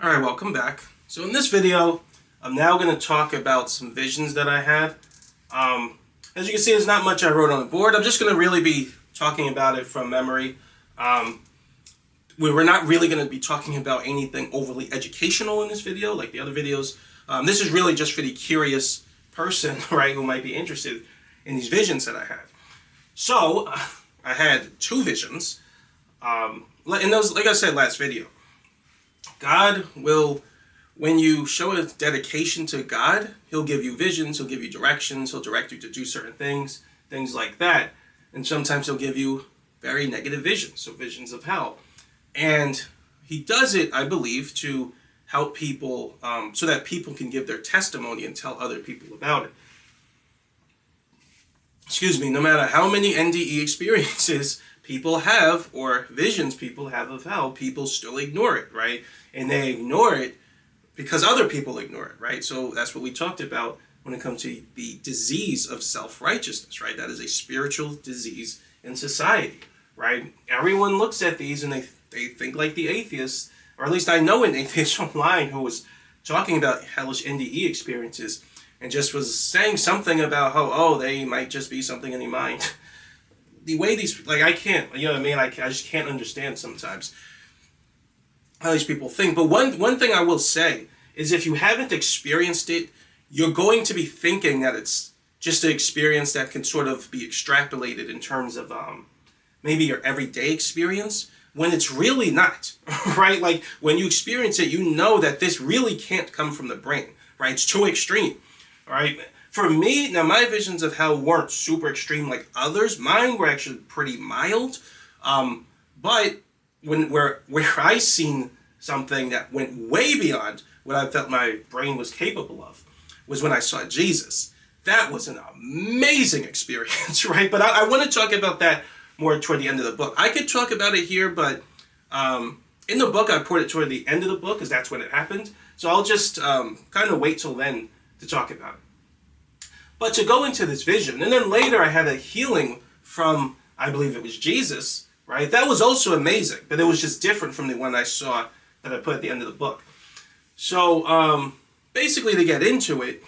Alright, welcome back. So in this video, I'm now going to talk about some visions that I had. As you can see, there's not much I wrote on the board. I'm just going to really be talking about it from memory. We're not really going to be talking about anything overly educational in this video, like the other videos. This is really just for the curious person, right, who might be interested in these visions that I had. So, I had two visions. And those, like I said last video, God will, when you show a dedication to God, He'll give you visions, He'll give you directions, He'll direct you to do certain things like that. And sometimes He'll give you very negative visions, so visions of hell. And He does it, I believe, to help people, so that people can give their testimony and tell other people about it. Excuse me, no matter how many NDE experiences people have, or visions people have of hell, people still ignore it, right? And they ignore it because other people ignore it, right? So that's what we talked about when it comes to the disease of self-righteousness, right? That is a spiritual disease in society, right? Everyone looks at these and they think like the atheists, or at least I know an atheist online who was talking about hellish NDE experiences and just was saying something about how, they might just be something in the mind. The way these, like, I can't, you know what I mean? I just can't understand sometimes how these people think. But one thing I will say is if you haven't experienced it, you're going to be thinking that it's just an experience that can sort of be extrapolated in terms of maybe your everyday experience, when it's really not, right? Like, when you experience it, you know that this really can't come from the brain, right? It's too extreme, right? For me, now my visions of hell weren't super extreme like others. Mine were actually pretty mild. But where I seen something that went way beyond what I felt my brain was capable of was when I saw Jesus. That was an amazing experience, right? But I want to talk about that more toward the end of the book. I could talk about it here, but in the book I put it toward the end of the book because that's when it happened. So I'll just kind of wait till then to talk about it. But to go into this vision, and then later I had a healing from, I believe it was Jesus, right? That was also amazing, but it was just different from the one I saw that I put at the end of the book. So, basically to get into it,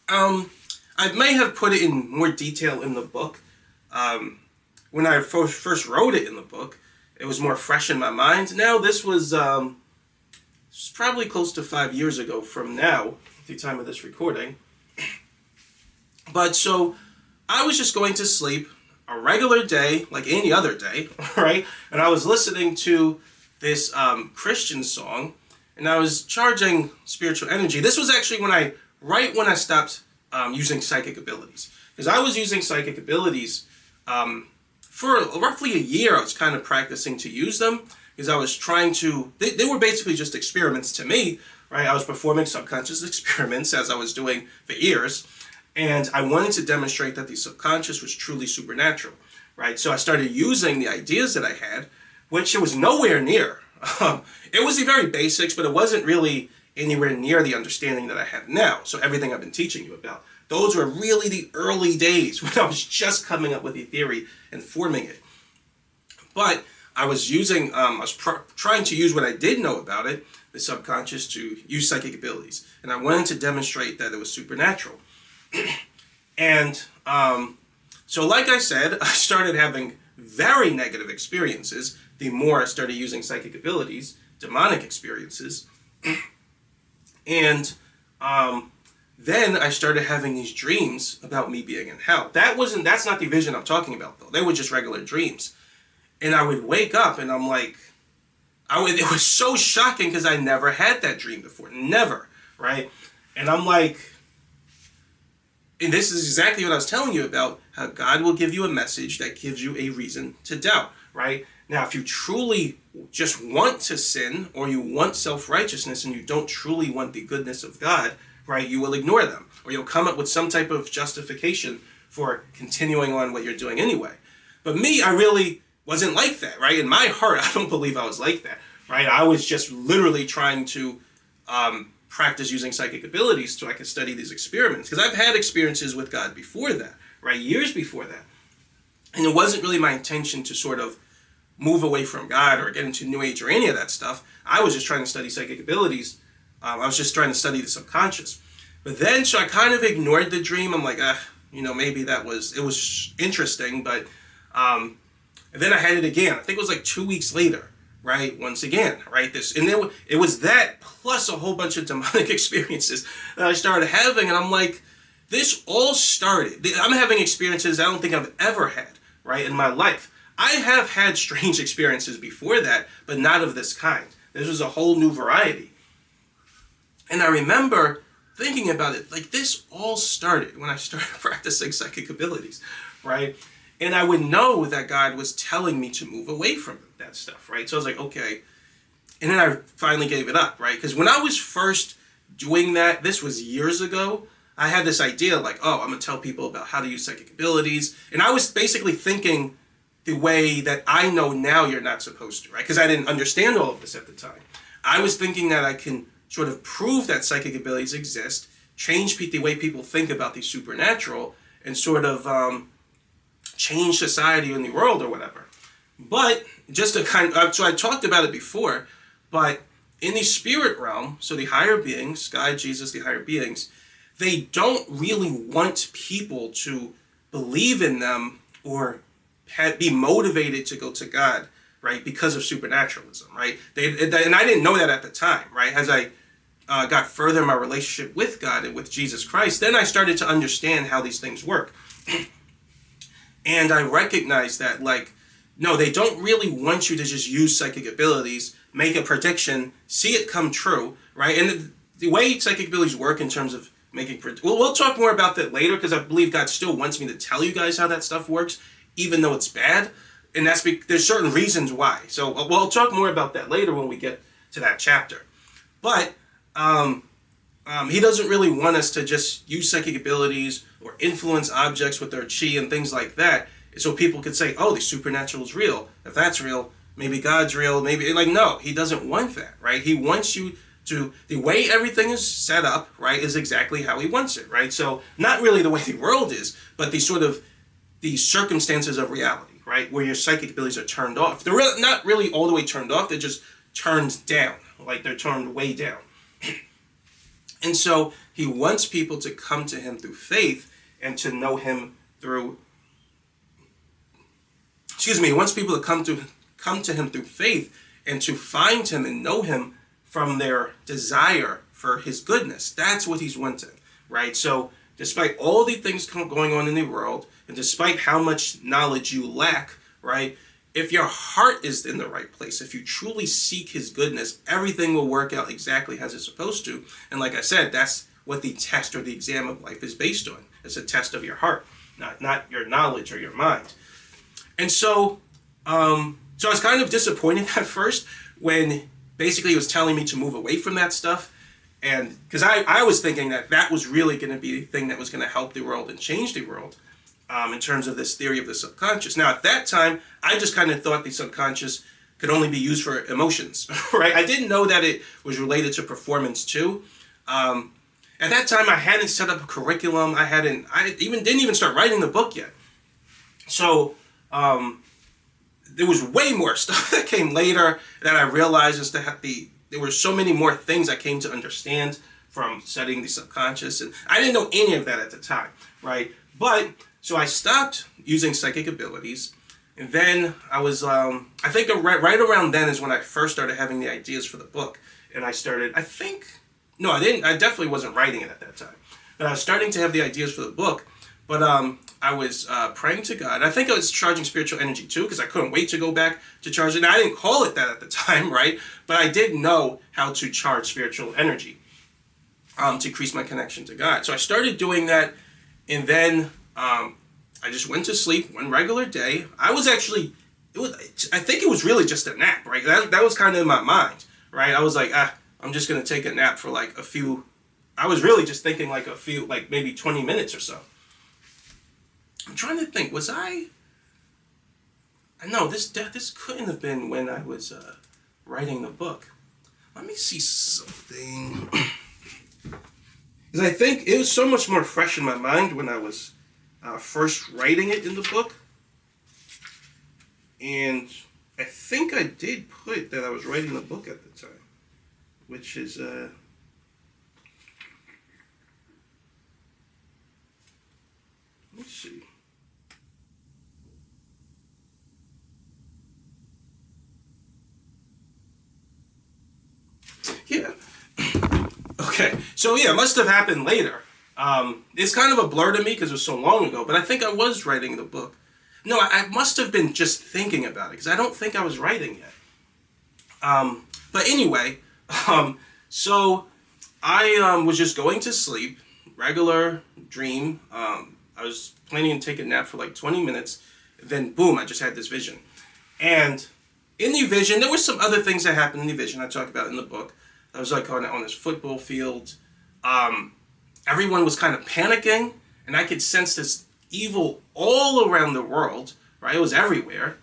I may have put it in more detail in the book. When I first wrote it in the book, it was more fresh in my mind. Now, this was probably close to 5 years ago from now, at the time of this recording. But so, I was just going to sleep a regular day, like any other day, right? And I was listening to this Christian song, and I was charging spiritual energy. This was actually right when I stopped using psychic abilities. Because I was using psychic abilities for roughly a year. I was kind of practicing to use them, because I was trying to, they were basically just experiments to me, right? I was performing subconscious experiments as I was doing for years. And I wanted to demonstrate that the subconscious was truly supernatural, right? So I started using the ideas that I had, which it was nowhere near. It was the very basics, but it wasn't really anywhere near the understanding that I have now. So everything I've been teaching you about, those were really the early days when I was just coming up with the theory and forming it. But I was using, trying to use what I did know about it, the subconscious, to use psychic abilities. And I wanted to demonstrate that it was supernatural. And so like I said, I started having very negative experiences the more I started using psychic abilities, demonic experiences. And then I started having these dreams about me being in hell. That's not the vision I'm talking about, though. They were just regular dreams. And I would wake up and I'm like, it was so shocking because I never had that dream before. Never, right? And I'm like, and this is exactly what I was telling you about, how God will give you a message that gives you a reason to doubt, right? Now, if you truly just want to sin, or you want self-righteousness, and you don't truly want the goodness of God, right, you will ignore them. Or you'll come up with some type of justification for continuing on what you're doing anyway. But me, I really wasn't like that, right? In my heart, I don't believe I was like that, right? I was just literally trying to practice using psychic abilities so I could study these experiments. Because I've had experiences with God before that, right? Years before that. And it wasn't really my intention to sort of move away from God or get into New Age or any of that stuff. I was just trying to study psychic abilities. I was just trying to study the subconscious. But then, so I kind of ignored the dream. I'm like, maybe it was interesting, but and then I had it again. I think it was like 2 weeks later, right? Once again, right? It was that plus a whole bunch of demonic experiences that I started having, and I'm like, this all started. I'm having experiences I don't think I've ever had, right, in my life. I have had strange experiences before that, but not of this kind. This was a whole new variety. And I remember thinking about it, like this all started when I started practicing psychic abilities, right? And I would know that God was telling me to move away from that stuff, right? So I was like, okay. And then I finally gave it up, right? Because when I was first doing that, this was years ago, I had this idea like, I'm going to tell people about how to use psychic abilities. And I was basically thinking the way that I know now you're not supposed to, right? Because I didn't understand all of this at the time. I was thinking that I can sort of prove that psychic abilities exist, change the way people think about the supernatural, and sort of change society in the world or whatever. But just to so I talked about it before, but in the spirit realm, so the higher beings, God, Jesus, the higher beings, they don't really want people to believe in them or be motivated to go to God, right, because of supernaturalism, right? And I didn't know that at the time, right? As I got further in my relationship with God and with Jesus Christ, then I started to understand how these things work. And I recognized that, like, no, they don't really want you to just use psychic abilities, make a prediction, see it come true, right? And the way psychic abilities work in terms of we'll talk more about that later, because I believe God still wants me to tell you guys how that stuff works, even though it's bad. And there's certain reasons why. So we'll talk more about that later when we get to that chapter. But he doesn't really want us to just use psychic abilities or influence objects with their chi and things like that, so people could say, the supernatural is real. If that's real, maybe God's real. Maybe, like, no, he doesn't want that, right? He wants you to, the way everything is set up, right, is exactly how he wants it, right? So not really the way the world is, but the circumstances of reality, right, where your psychic abilities are turned off. They're not really all the way turned off. They're just turned down, like they're turned way down. And so he wants people to come to him through faith and to know him through, he wants people to come to him through faith and to find him and know him from their desire for his goodness. That's what he's wanting, right? So despite all the things going on in the world, and despite how much knowledge you lack, right, if your heart is in the right place, if you truly seek his goodness, everything will work out exactly as it's supposed to. And like I said, that's what the test or the exam of life is based on. It's a test of your heart, not your knowledge or your mind. And so I was kind of disappointed at first when basically he was telling me to move away from that stuff. And because I was thinking that was really going to be the thing that was going to help the world and change the world. In terms of this theory of the subconscious. Now, at that time, I just kind of thought the subconscious could only be used for emotions, right? I didn't know that it was related to performance too. At that time, I hadn't set up a curriculum. I didn't even start writing the book yet. So there was way more stuff that came later that I realized there were so many more things I came to understand from studying the subconscious, and I didn't know any of that at the time, right? But so I stopped using psychic abilities, and then I was, I think right around then is when I first started having the ideas for the book, and I definitely wasn't writing it at that time, but I was starting to have the ideas for the book, but I was praying to God. I think I was charging spiritual energy too, because I couldn't wait to go back to charge it. Now, I didn't call it that at the time, right, but I did know how to charge spiritual energy to increase my connection to God. So I started doing that, and then I just went to sleep one regular day. I think it was really just a nap, right? That was kind of in my mind, right? I was like, I'm just going to take a nap for like I was really just thinking like maybe 20 minutes or so. I'm trying to think, no, this couldn't have been when I was writing the book. Let me see something. Because I think it was so much more fresh in my mind when I was first writing it in the book. And I think I did put that I was writing the book at the time, which is let's see. Yeah. Okay. So yeah, it must have happened later. It's kind of a blur to me because it was so long ago, but I think I was writing the book. No, I must have been just thinking about it because I don't think I was writing yet. But anyway, so I was just going to sleep, regular dream. I was planning to take a nap for like 20 minutes. Then boom, I just had this vision. And in the vision, there were some other things that happened in the vision I talk about in the book. I was like on this football field. Everyone was kind of panicking, and I could sense this evil all around the world, right? It was everywhere.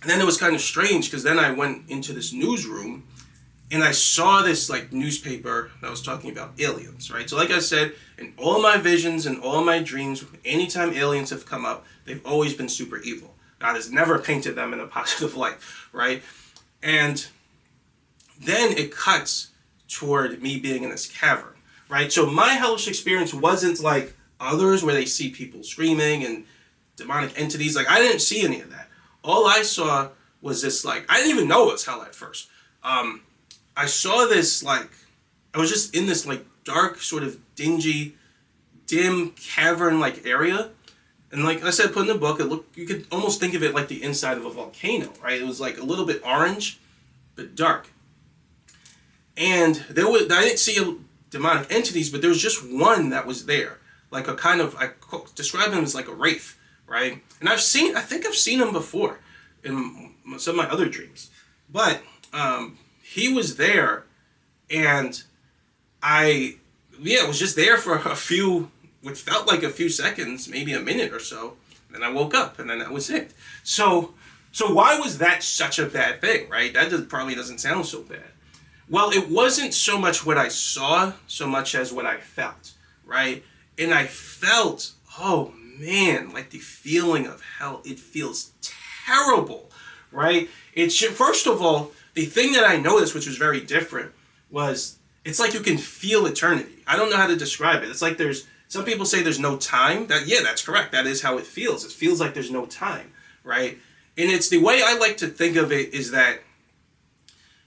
And then it was kind of strange because then I went into this newsroom and I saw this like newspaper that was talking about aliens, right? So like I said, in all my visions and all my dreams, anytime aliens have come up, they've always been super evil. God has never painted them in a positive light, right? And then it cuts toward me being in this cavern, right? So my hellish experience wasn't like others where they see people screaming and demonic entities. Like I didn't see any of that. All I saw was this like, I didn't even know it was hell at first. I saw this like, I was just in this like dark sort of dingy, dim cavern like area. And like I said, put in the book, it looked, you could almost think of it like the inside of a volcano, right? It was like a little bit orange, but dark. And I didn't see demonic entities, but there was just one that was there. Like a kind of, I describe him as like a wraith, right? And I think I've seen him before in some of my other dreams. But he was there, and was just there for a few, which felt like a few seconds, maybe a minute or so. And then I woke up, and then that was it. So why was that such a bad thing, right? That probably doesn't sound so bad. Well, it wasn't so much what I saw, so much as what I felt, right? And I felt, oh man, like the feeling of hell, it feels terrible, right? First of all, the thing that I noticed, which was very different, was it's like you can feel eternity. I don't know how to describe it. It's like some people say there's no time. That's correct. That is how it feels. It feels like there's no time, right? And it's the way I like to think of it is that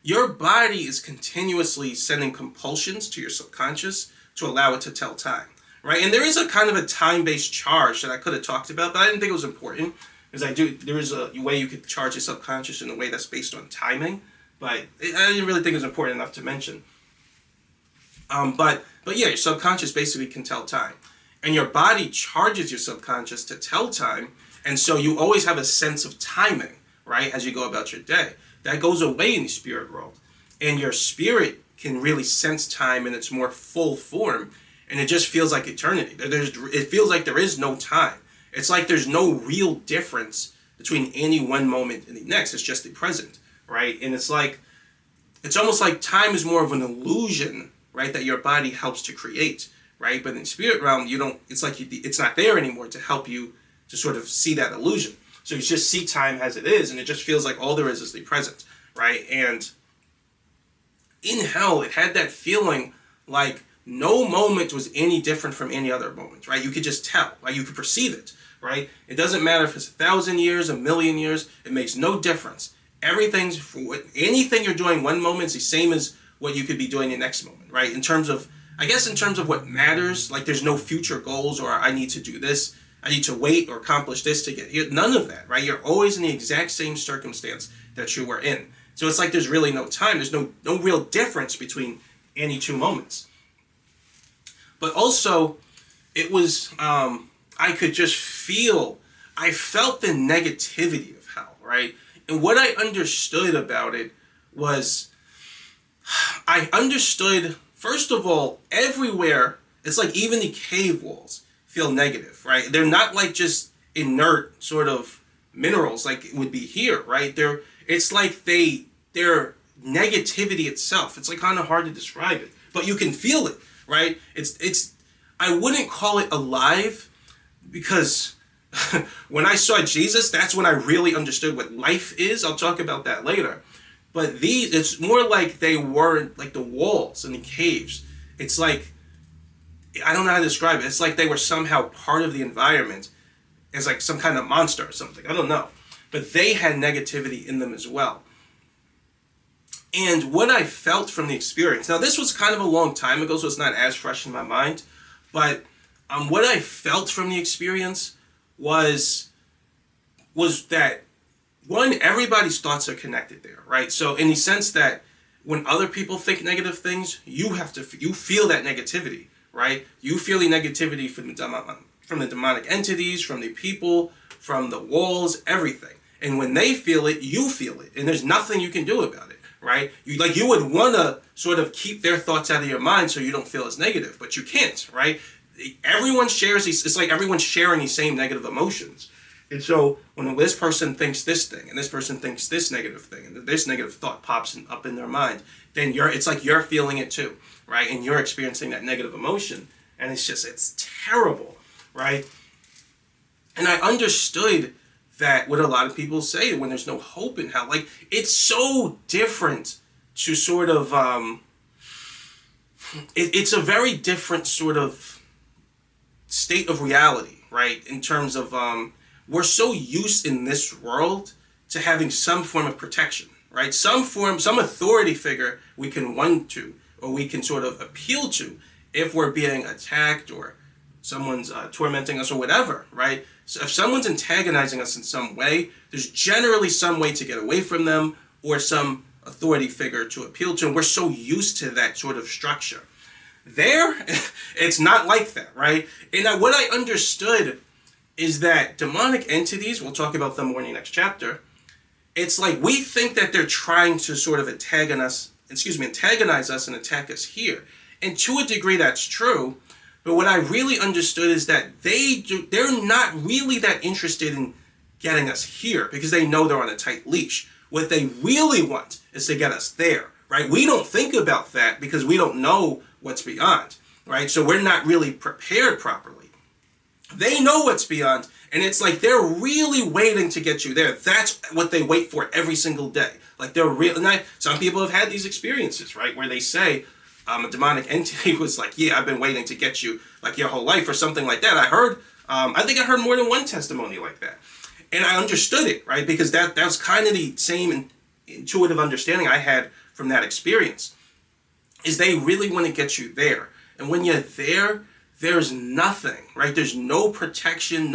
your body is continuously sending compulsions to your subconscious to allow it to tell time, right? And there is a kind of a time-based charge that I could have talked about, but I didn't think it was important because there is a way you could charge your subconscious in a way that's based on timing, but I didn't really think it was important enough to mention. But yeah, your subconscious basically can tell time, and your body charges your subconscious to tell time, and so you always have a sense of timing, right, as you go about your day. That goes away in the spirit world, and your spirit can really sense time in its more full form, and it just feels like eternity. It feels like there is no time. It's like there's no real difference between any one moment and the next. It's just the present, right? And it's almost like time is more of an illusion, right, that your body helps to create, right? But in the spirit realm, it's not there anymore to help you to sort of see that illusion. So you just see time as it is, and it just feels like all there is the present, right? And in hell, it had that feeling like no moment was any different from any other moment, right? You could just tell, like you could perceive it, right? It doesn't matter if it's 1,000 years, 1,000,000 years, it makes no difference. Anything you're doing one moment is the same as what you could be doing the next moment, right? In terms of what matters, like there's no future goals or I need to do this, I need to wait or accomplish this to get here. None of that, right? You're always in the exact same circumstance that you were in. So it's like there's really no time. There's no real difference between any two moments. But also, it was, I could just I felt the negativity of hell, right? And what I understood about it was, I understood, first of all, everywhere, it's like even the cave walls feel negative, right? They're not like just inert sort of minerals like it would be here, right? It's like they're negativity itself. It's like kind of hard to describe it, but you can feel it, right? I wouldn't call it alive because when I saw Jesus, that's when I really understood what life is. I'll talk about that later. But it's more like they weren't like the walls and the caves. It's like, I don't know how to describe it. It's like they were somehow part of the environment as like some kind of monster or something. I don't know. But they had negativity in them as well. And what I felt from the experience, now this was kind of a long time ago, so it's not as fresh in my mind, but what I felt from the experience was that, one, everybody's thoughts are connected there, right? So in the sense that when other people think negative things, you feel that negativity, right? You feel the negativity from the demonic entities, from the people, from the walls, everything. And when they feel it, you feel it, and there's nothing you can do about it, right? You would want to sort of keep their thoughts out of your mind so you don't feel as negative, but you can't, right? Everyone shares these. It's like everyone's sharing these same negative emotions. And so when this person thinks this thing and this person thinks this negative thing and this negative thought pops up in their mind, then it's like you're feeling it too, right? And you're experiencing that negative emotion. And it's terrible, right? And I understood that what a lot of people say when there's no hope in hell, like it's so different to sort of, it's a very different sort of state of reality, right? In terms of, we're so used in this world to having some form of protection, right? Some authority figure we can run to, or we can sort of appeal to if we're being attacked or someone's tormenting us or whatever, right? So if someone's antagonizing us in some way, there's generally some way to get away from them or some authority figure to appeal to, and we're so used to that sort of structure. There, it's not like that, right? And what I understood is that demonic entities, we'll talk about them more in the next chapter, it's like we think that they're trying to sort of antagonize us and attack us here. And to a degree that's true, but what I really understood is that they're not really that interested in getting us here because they know they're on a tight leash. What they really want is to get us there, right? We don't think about that because we don't know what's beyond, right? So we're not really prepared properly. They know what's beyond, and it's like they're really waiting to get you there. That's what they wait for every single day. Like some people have had these experiences, right, where they say a demonic entity was like, yeah, I've been waiting to get you like your whole life or something like that. I think I heard more than one testimony like that. And I understood it, right, because that was kind of the same intuitive understanding I had from that experience, is they really want to get you there. And when you're there, there's nothing, right? There's no protection,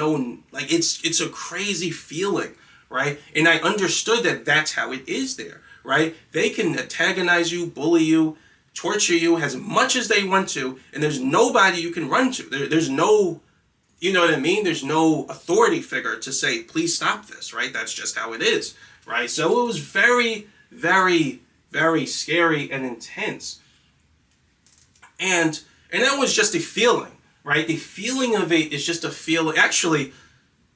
it's a crazy feeling, right? And I understood that that's how it is there, right? They can antagonize you, bully you, torture you as much as they want to, and there's nobody you can run to. There's no, you know what I mean? There's no authority figure to say, please stop this, right? That's just how it is, right? So it was very, very, very scary and intense. And that was just a feeling, right? The feeling of it is just a feeling. Actually,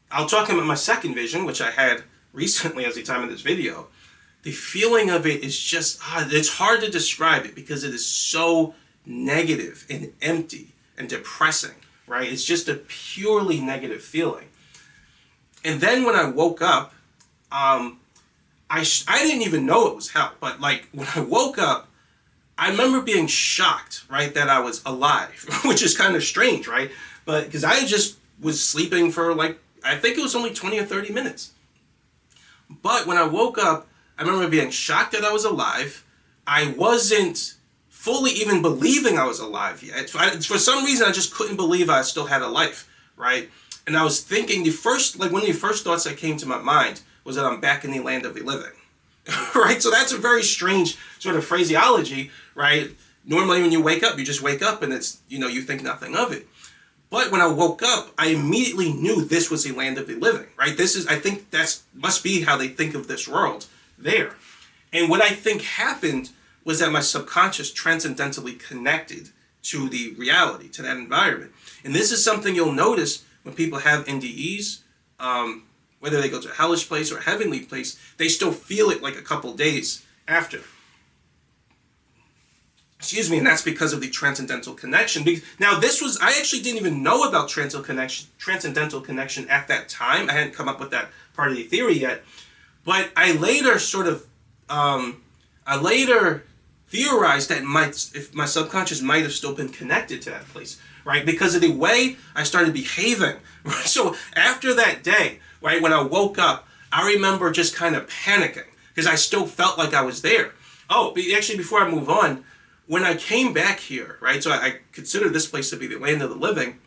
I'll talk about my second vision, which I had recently as the time of this video. The feeling of it is just, it's hard to describe it because it is so negative and empty and depressing, right? It's just a purely negative feeling. And then when I woke up, I didn't even know it was hell, but like when I woke up, I remember being shocked, right, that I was alive, which is kind of strange, right? But because I just was sleeping for I think it was only 20 or 30 minutes. But when I woke up, I remember being shocked that I was alive. I wasn't fully even believing I was alive yet. For some reason, I just couldn't believe I still had a life, right? And I was thinking one of the first thoughts that came to my mind was that I'm back in the land of the living. Right? So that's a very strange sort of phraseology, right? Normally when you wake up, you just wake up and it's, you think nothing of it. But when I woke up, I immediately knew this was the land of the living, right? I think that must be how they think of this world there. And what I think happened was that my subconscious transcendentally connected to the reality, to that environment. And this is something you'll notice when people have NDEs, whether they go to a hellish place or a heavenly place, they still feel it like a couple days after. Excuse me, and that's because of the transcendental connection. Now, I actually didn't even know about transcendental connection at that time. I hadn't come up with that part of the theory yet. But I later theorized that if my subconscious might have still been connected to that place, right? Because of the way I started behaving. Right? So after that day, right, when I woke up, I remember just kind of panicking because I still felt like I was there. Oh, actually, before I move on, when I came back here, right, so I consider this place to be the land of the living,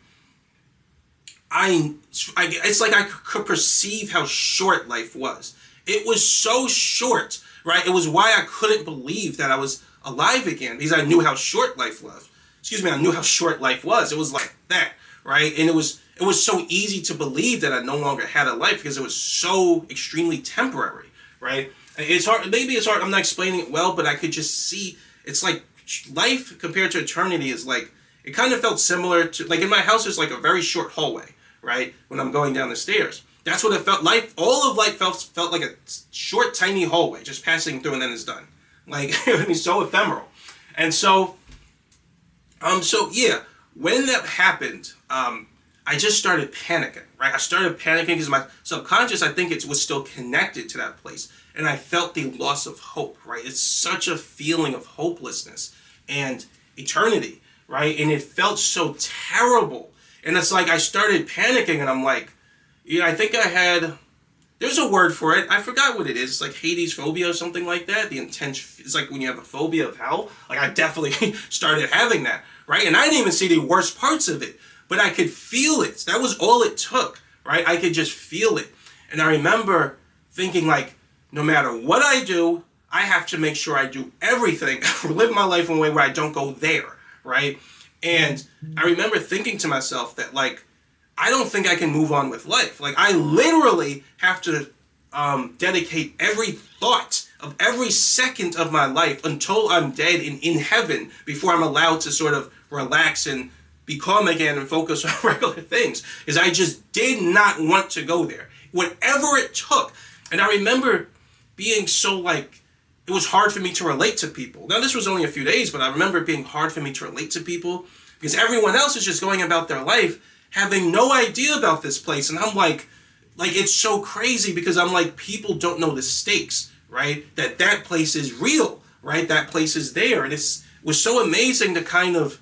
it's like I could perceive how short life was. It was so short, right? It was why I couldn't believe that I was alive again, because I knew how short life was. I knew how short life was. It was like that, right? And it was so easy to believe that I no longer had a life because it was so extremely temporary, right? It's hard, maybe it's hard, I'm not explaining it well, but I could just see, it's like life compared to eternity is like, it kind of felt similar to, like in my house there's like a very short hallway, right? When I'm going down the stairs. That's what it felt like. All of life felt like a short, tiny hallway, just passing through and then it's done. Like, I mean, so ephemeral. And so yeah, when that happened, I just started panicking, right? I started panicking because my subconscious, I think it was still connected to that place. And I felt the loss of hope, right? It's such a feeling of hopelessness and eternity, right? And it felt so terrible. And it's like I started panicking and I'm like, yeah, I think there's a word for it. I forgot what it is. It's like Hades phobia or something like that. It's like when you have a phobia of hell. Like I definitely started having that, right? And I didn't even see the worst parts of it, but I could feel it. That was all it took, right? I could just feel it. And I remember thinking like, no matter what I do, I have to make sure I do everything, live my life in a way where I don't go there, right? And I remember thinking to myself that like, I don't think I can move on with life. Like I literally have to dedicate every thought of every second of my life until I'm dead and in heaven before I'm allowed to sort of relax and be calm again and focus on regular things. Because I just did not want to go there. Whatever it took. And I remember being so like, it was hard for me to relate to people. Now this was only a few days, but I remember it being hard for me to relate to people because everyone else is just going about their life having no idea about this place. And I'm like it's so crazy because I'm like, people don't know the stakes, right? That place is real, right? That place is there. And it was so amazing to kind of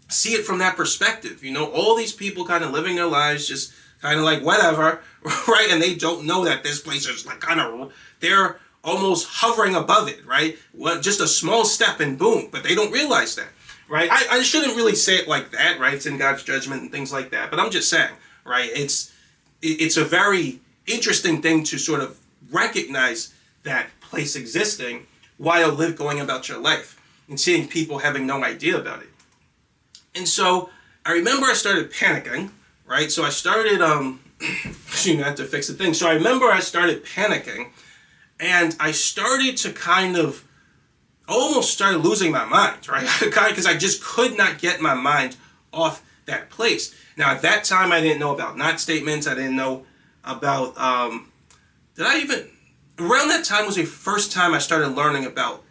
see it from that perspective. You know, all these people kind of living their lives just kind of like whatever, right? And they don't know that this place is like kind of, they're almost hovering above it, right? Well, just a small step and boom, but they don't realize that. Right? I shouldn't really say it like that, right? It's in God's judgment and things like that. But I'm just saying, right? It's a very interesting thing to sort of recognize that place existing while going about your life and seeing people having no idea about it. And so I remember I started panicking, right? So I started, I have to fix the thing. So I remember I started panicking and I started to kind of almost started losing my mind, right? Because I just could not get my mind off that place. Now, at that time, I didn't know about not statements. I didn't know about, around that time was the first time I started learning about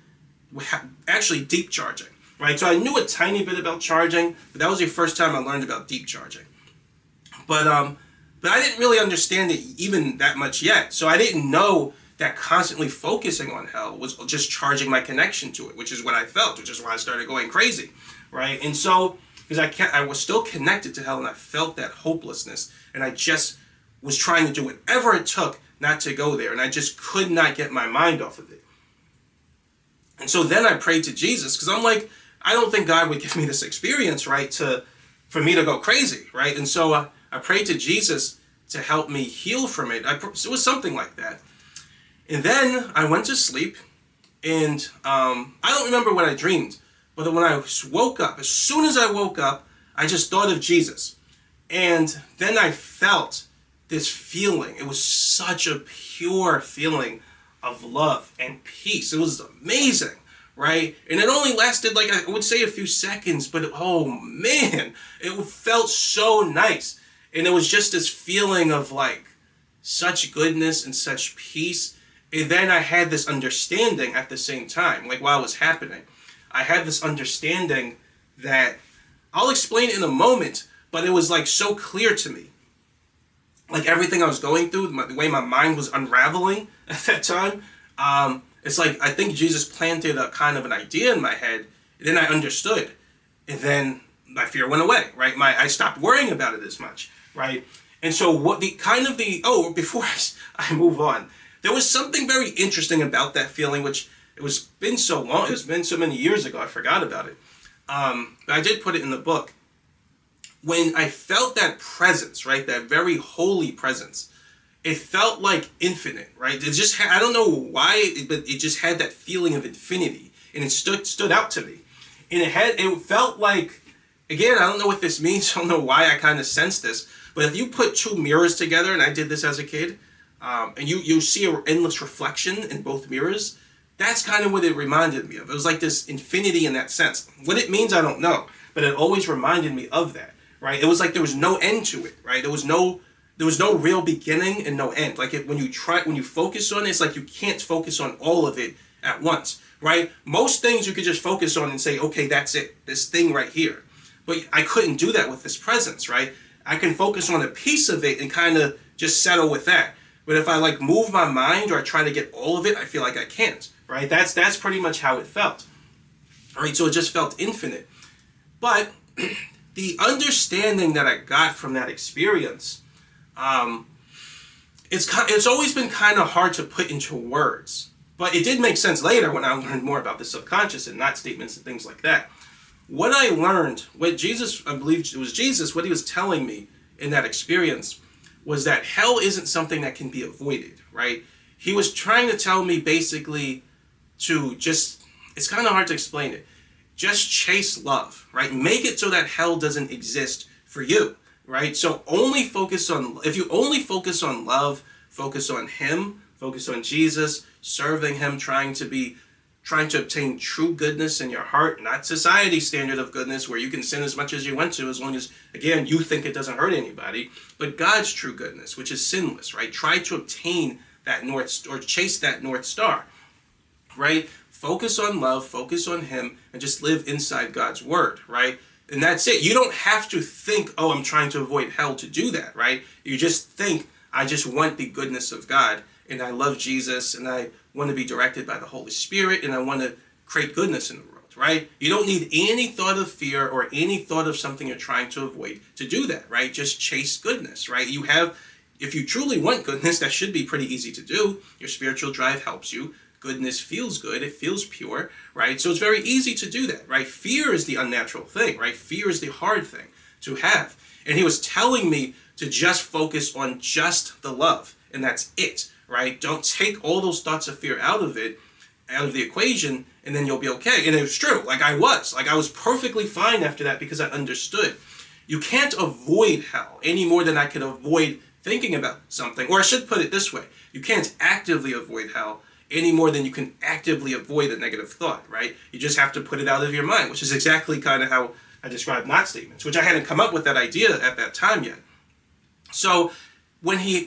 actually deep charging, right? So I knew a tiny bit about charging, but that was the first time I learned about deep charging. But I didn't really understand it even that much yet. So I didn't know that constantly focusing on hell was just charging my connection to it, which is what I felt, which is why I started going crazy, right? And so, because I was still connected to hell and I felt that hopelessness, and I just was trying to do whatever it took not to go there, and I just could not get my mind off of it. And so then I prayed to Jesus, because I'm like, I don't think God would give me this experience, right, for me to go crazy, right? And so I prayed to Jesus to help me heal from it. It was something like that. And then I went to sleep, and I don't remember what I dreamed, but when I woke up, as soon as I woke up, I just thought of Jesus. And then I felt this feeling. It was such a pure feeling of love and peace. It was amazing, right? And it only lasted, like, I would say a few seconds, but oh man, it felt so nice. And it was just this feeling of like such goodness and such peace. And then I had this understanding at the same time, like while it was happening. I had this understanding that I'll explain in a moment, but it was like so clear to me. Like everything I was going through, the way my mind was unraveling at that time, it's like I think Jesus planted a kind of an idea in my head, and then I understood, and then my fear went away, right? I stopped worrying about it as much, right? And so before I move on, there was something very interesting about that feeling, which been so long, it's been so many years ago, I forgot about it. But I did put it in the book. When I felt that presence, right, that very holy presence, it felt like infinite, right? It just I don't know why, but it just had that feeling of infinity, and it stood out to me. And it felt like, again, I don't know what this means, I don't know why I kind of sensed this, but if you put two mirrors together, and I did this as a kid, and you see an endless reflection in both mirrors, that's kind of what it reminded me of. It was like this infinity in that sense. What it means, I don't know, but it always reminded me of that, right? It was like there was no end to it, right? There was no real beginning and no end. Like when you focus on it, it's like you can't focus on all of it at once, right? Most things you could just focus on and say, okay, that's it, this thing right here. But I couldn't do that with this presence, right? I can focus on a piece of it and kind of just settle with that. But if I like move my mind or I try to get all of it, I feel like I can't, right? That's pretty much how it felt, right? So it just felt infinite. But the understanding that I got from that experience, it's always been kind of hard to put into words. But it did make sense later when I learned more about the subconscious and not statements and things like that. What I learned, I believe it was Jesus, what he was telling me in that experience was that hell isn't something that can be avoided, right? He was trying to tell me basically it's kind of hard to explain it. Just chase love, right? Make it so that hell doesn't exist for you, right? So if you only focus on love, focus on him, focus on Jesus, serving him, trying to obtain true goodness in your heart, not society's standard of goodness where you can sin as much as you want to, as long as, again, you think it doesn't hurt anybody, but God's true goodness, which is sinless, right? Try to obtain that chase that North Star, right? Focus on love, focus on him, and just live inside God's word, right? And that's it. You don't have to think, oh, I'm trying to avoid hell to do that, right? You just think, I just want the goodness of God, and I love Jesus, and I want to be directed by the Holy Spirit, and I want to create goodness in the world, right? You don't need any thought of fear or any thought of something you're trying to avoid to do that, right? Just chase goodness, right? If you truly want goodness, that should be pretty easy to do. Your spiritual drive helps you. Goodness feels good. It feels pure, right? So it's very easy to do that, right? Fear is the unnatural thing, right? Fear is the hard thing to have. And he was telling me to just focus on just the love, and that's it, right? Don't take all those thoughts of fear out of the equation, and then you'll be okay. And it was true. I was perfectly fine after that because I understood. You can't avoid hell any more than I could avoid thinking about something. Or I should put it this way. You can't actively avoid hell any more than you can actively avoid a negative thought, right? You just have to put it out of your mind, which is exactly kind of how I described not statements, which I hadn't come up with that idea at that time yet. So when he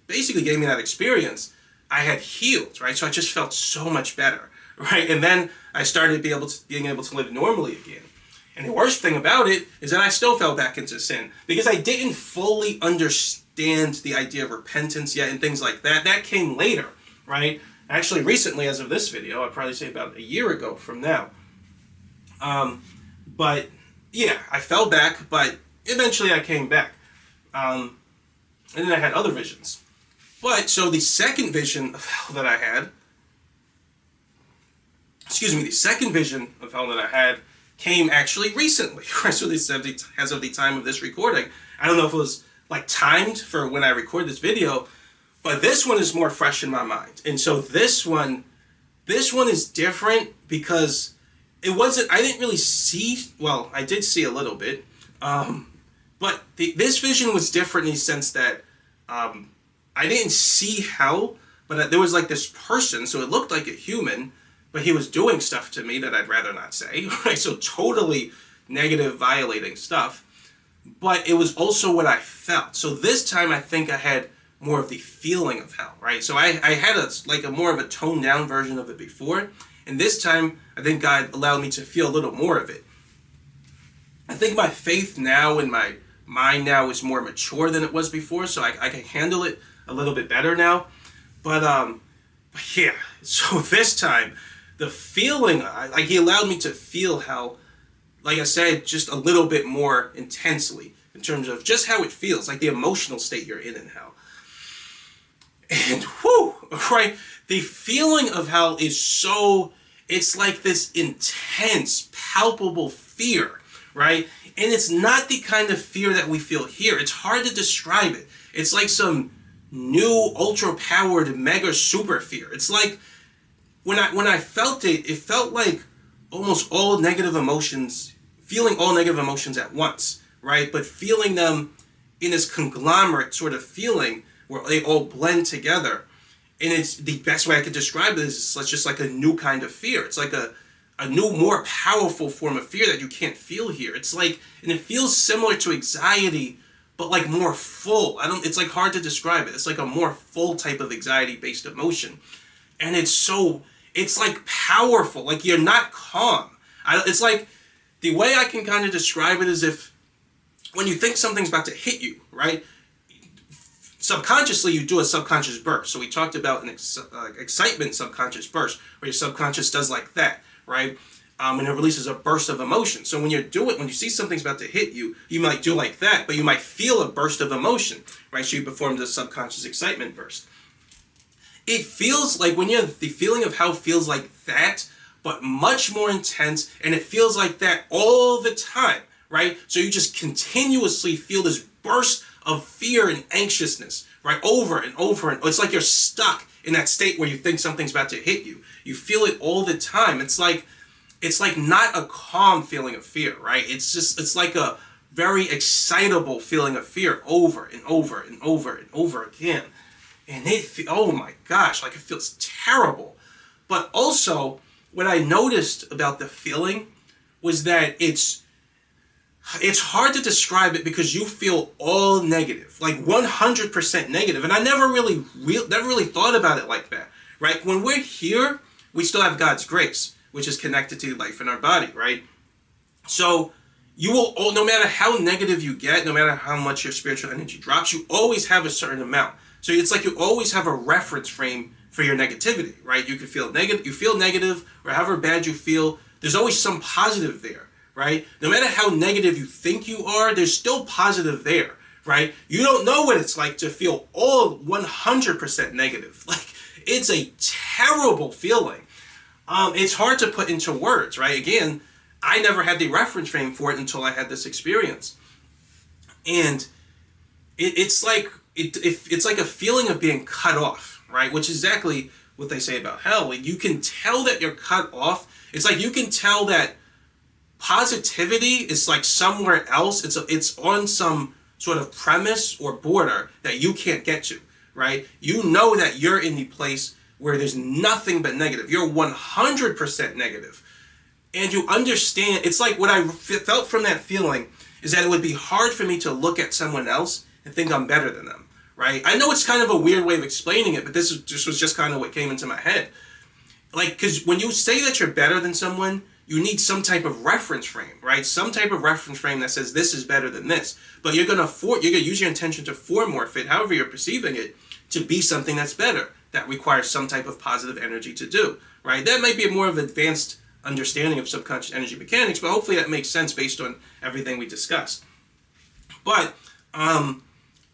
basically gave me that experience, I had healed, right? So I just felt so much better, right? And then I started being able to live normally again. And the worst thing about it is that I still fell back into sin because I didn't fully understand the idea of repentance yet and things like that. That came later, right? Actually, recently, as of this video, I'd probably say about a year ago from now. But yeah, I fell back, but eventually I came back. And then I had other visions. But, so the second vision of hell that I had, came actually recently. So as of the time of this recording. I don't know if it was timed for when I record this video, but this one is more fresh in my mind. And so this one is different because I didn't really see, well, I did see a little bit, but this vision was different in the sense that I didn't see hell, but there was this person, so it looked like a human, but he was doing stuff to me that I'd rather not say, right? So totally negative, violating stuff. But it was also what I felt. So this time I think I had more of the feeling of hell, right? So I had a more of a toned down version of it before, And this time, I think God allowed me to feel a little more of it. I think my faith now and my mind now is more mature than it was before, so I can handle it a little bit better now. But yeah, so this time, the feeling, like he allowed me to feel how, like I said, just a little bit more intensely in terms of just how it feels, like the emotional state you're in and how. And whew, right, the feeling of hell is so, it's like this intense, palpable fear, right? And it's not the kind of fear that we feel here. It's hard to describe it. It's like some new ultra-powered mega super fear. It's like when I felt it, it felt like almost all negative emotions, feeling all negative emotions at once, right? But feeling them in this conglomerate sort of feeling where they all blend together. And it's the best way I could describe it is it's just like a new kind of fear. It's like a new, more powerful form of fear that you can't feel here. It's like, and it feels similar to anxiety, but like more full. It's like hard to describe it. It's like a more full type of anxiety-based emotion. And it's like powerful, like you're not calm. It's like, the way I can kind of describe it is if, when you think something's about to hit you, right? Subconsciously, you do a subconscious burst. So we talked about an excitement subconscious burst, where your subconscious does like that, right? And it releases a burst of emotion. So when you see something's about to hit you, you might do like that, but you might feel a burst of emotion, right? So you perform the subconscious excitement burst. It feels like the feeling of how feels like that, but much more intense, and it feels like that all the time, right? So you just continuously feel this burst of fear and anxiousness, right? Over and over, and it's like you're stuck in that state where you think something's about to hit you. You feel it all the time. It's like not a calm feeling of fear, right? It's like a very excitable feeling of fear over and over and over and over again. And oh my gosh, like it feels terrible. But also, what I noticed about the feeling was that it's hard to describe it because you feel all negative, like 100% negative. And I never really thought about it like that, right? When we're here, we still have God's grace, which is connected to life in our body, right? So you will, no matter how negative you get, no matter how much your spiritual energy drops, you always have a certain amount. So it's like you always have a reference frame for your negativity, right? You can feel negative, or however bad you feel, there's always some positive there, right? No matter how negative you think you are, there's still positive there, right? You don't know what it's like to feel all 100% negative. Like, it's a terrible feeling. It's hard to put into words, right? Again, I never had the reference frame for it until I had this experience. And it's like a feeling of being cut off, right? Which is exactly what they say about hell. Like, you can tell that you're cut off. It's like you can tell that positivity is like somewhere else. It's on some sort of premise or border that you can't get to, right? You know that you're in the place where there's nothing but negative. You're 100% negative. And you understand, it's like what I felt from that feeling is that it would be hard for me to look at someone else and think I'm better than them, right? I know it's kind of a weird way of explaining it, but this was just kind of what came into my head. Like, because when you say that you're better than someone, you need some type of reference frame, right? Some type of reference frame that says this is better than this. But you're gonna use your intention to formorph it, however you're perceiving it, to be something that's better. That requires some type of positive energy to do, right? That might be a more of advanced understanding of subconscious energy mechanics, but hopefully that makes sense based on everything we discussed. But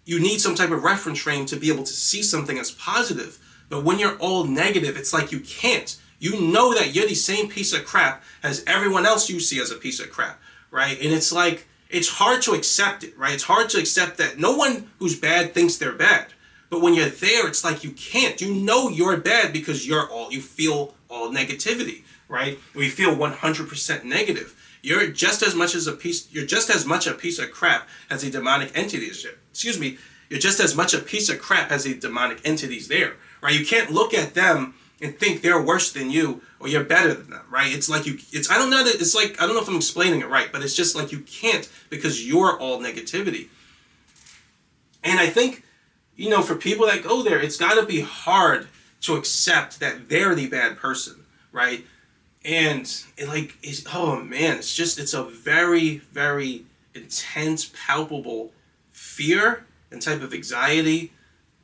you need some type of reference frame to be able to see something as positive. But when you're all negative, it's like you can't. You know that you're the same piece of crap as everyone else you see as a piece of crap, right? And it's like, it's hard to accept it, right? It's hard to accept that no one who's bad thinks they're bad. But when you're there, it's like you can't. You know you're bad because you feel all negativity, right? We feel 100% negative. You're just as much a piece of crap as a demonic entity. You're just as much a piece of crap as a demonic entity's there, right? You can't look at them and think they're worse than you or you're better than them, right? It's like I don't know if I'm explaining it right, but it's just like you can't because you're all negativity. And I think, for people that go there, it's got to be hard to accept that they're the bad person, right? And oh man, it's a very, very intense, palpable fear and type of anxiety.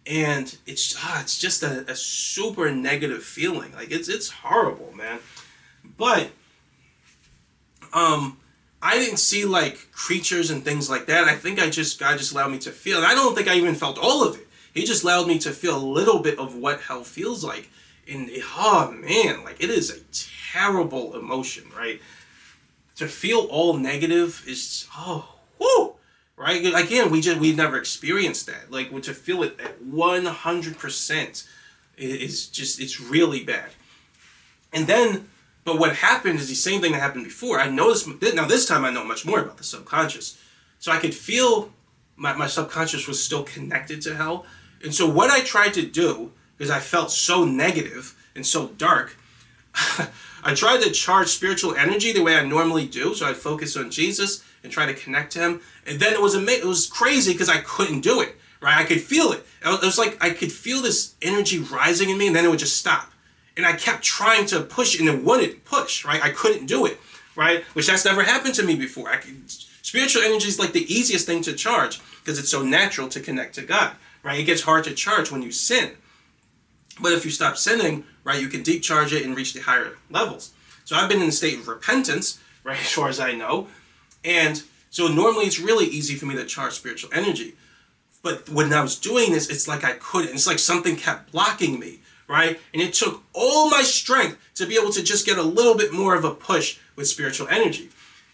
And it's just a super negative feeling. Like it's horrible, man. But I didn't see like creatures and things like that. I think God just allowed me to feel. And I don't think I even felt all of it. He just allowed me to feel a little bit of what hell feels like. And oh man, like it is a terrible emotion, right? To feel all negative is whoo, right? Again, we've never experienced that. Like to feel it at 100% is just, it's really bad. And then, but what happened is the same thing that happened before. I noticed, now this time I know much more about the subconscious. So I could feel my subconscious was still connected to hell. And so what I tried to do, because I felt so negative and so dark, I tried to charge spiritual energy the way I normally do. So I'd focus on Jesus and try to connect to him. And then it was crazy because I couldn't do it, right? I could feel it. It was like I could feel this energy rising in me, and then it would just stop. And I kept trying to push, and it wouldn't push, right? I couldn't do it, right? Which that's never happened to me before. Spiritual energy is like the easiest thing to charge because it's so natural to connect to God, right? It gets hard to charge when you sin. But if you stop sinning, right, you can deep charge it and reach the higher levels. So I've been in a state of repentance, right, as far as I know. And so normally it's really easy for me to charge spiritual energy. But when I was doing this, it's like I couldn't. It's like something kept blocking me, right? And it took all my strength to be able to just get a little bit more of a push with spiritual energy.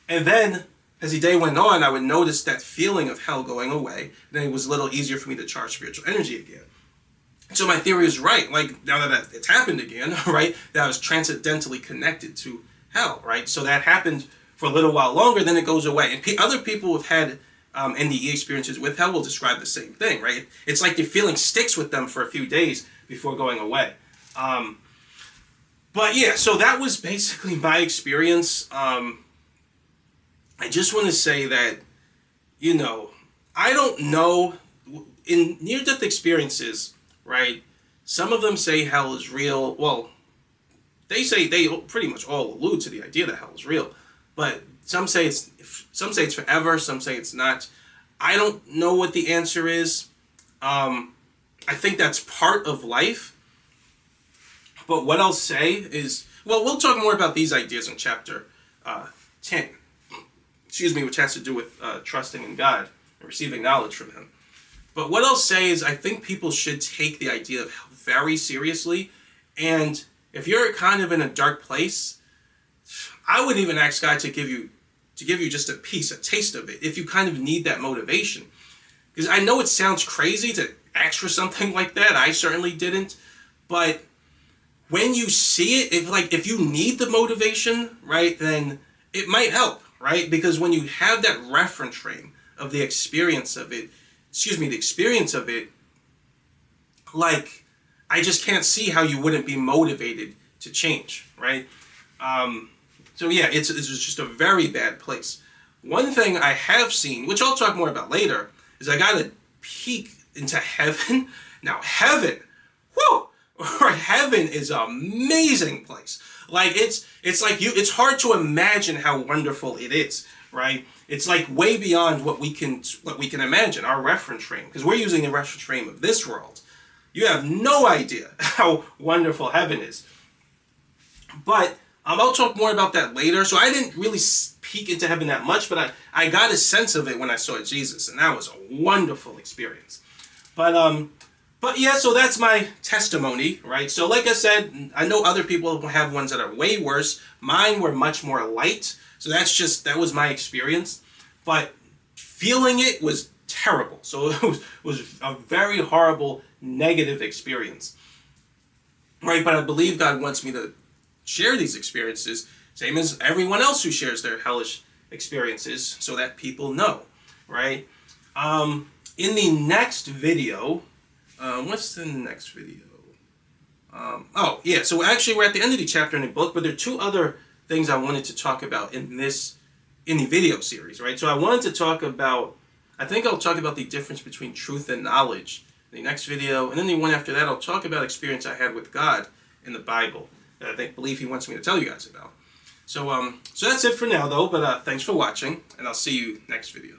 And then as the day went on, I would notice that feeling of hell going away. And then it was a little easier for me to charge spiritual energy again. So my theory is right. Like now that it's happened again, right? That I was transcendentally connected to hell, right? So that happened for a little while longer, then it goes away. And other people who've had NDE experiences with hell will describe the same thing, right? It's like the feeling sticks with them for a few days before going away. But yeah, so that was basically my experience. I just want to say that, I don't know, in near-death experiences, right, some of them say hell is real. Well, they pretty much all allude to the idea that hell is real. But some say it's forever, some say it's not. I don't know what the answer is. I think that's part of life. But what I'll say is, well, we'll talk more about these ideas in chapter 10. Which has to do with trusting in God and receiving knowledge from him. But what I'll say is I think people should take the idea of hell very seriously. And if you're kind of in a dark place, I would even ask God to give you just a taste of it, if you kind of need that motivation. Because I know it sounds crazy to ask for something like that. I certainly didn't. But when you see it, if you need the motivation, right, then it might help, right? Because when you have that reference frame of the experience of it, like, I just can't see how you wouldn't be motivated to change, right? So yeah, it's just a very bad place. One thing I have seen, which I'll talk more about later, is I got a peek into heaven. Now heaven, whoo! Heaven is an amazing place. Like it's hard to imagine how wonderful it is, right? It's like way beyond what we can imagine, our reference frame, because we're using the reference frame of this world. You have no idea how wonderful heaven is. But I'll talk more about that later. So I didn't really peek into heaven that much, but I got a sense of it when I saw Jesus, and that was a wonderful experience. But yeah, so that's my testimony, right? So like I said, I know other people have ones that are way worse. Mine were much more light. So that was my experience. But feeling it was terrible. So it was a very horrible, negative experience. Right? But I believe God wants me to share these experiences, same as everyone else who shares their hellish experiences, so that people know, right? In the next video, what's the next video? So actually we're at the end of the chapter in the book, but there are two other things I wanted to talk about in the video series, right? So I wanted to talk about, I think I'll talk about the difference between truth and knowledge in the next video, and then the one after that I'll talk about experience I had with God in the Bible that I believe he wants me to tell you guys about. So that's it for now though, but thanks for watching, and I'll see you next video.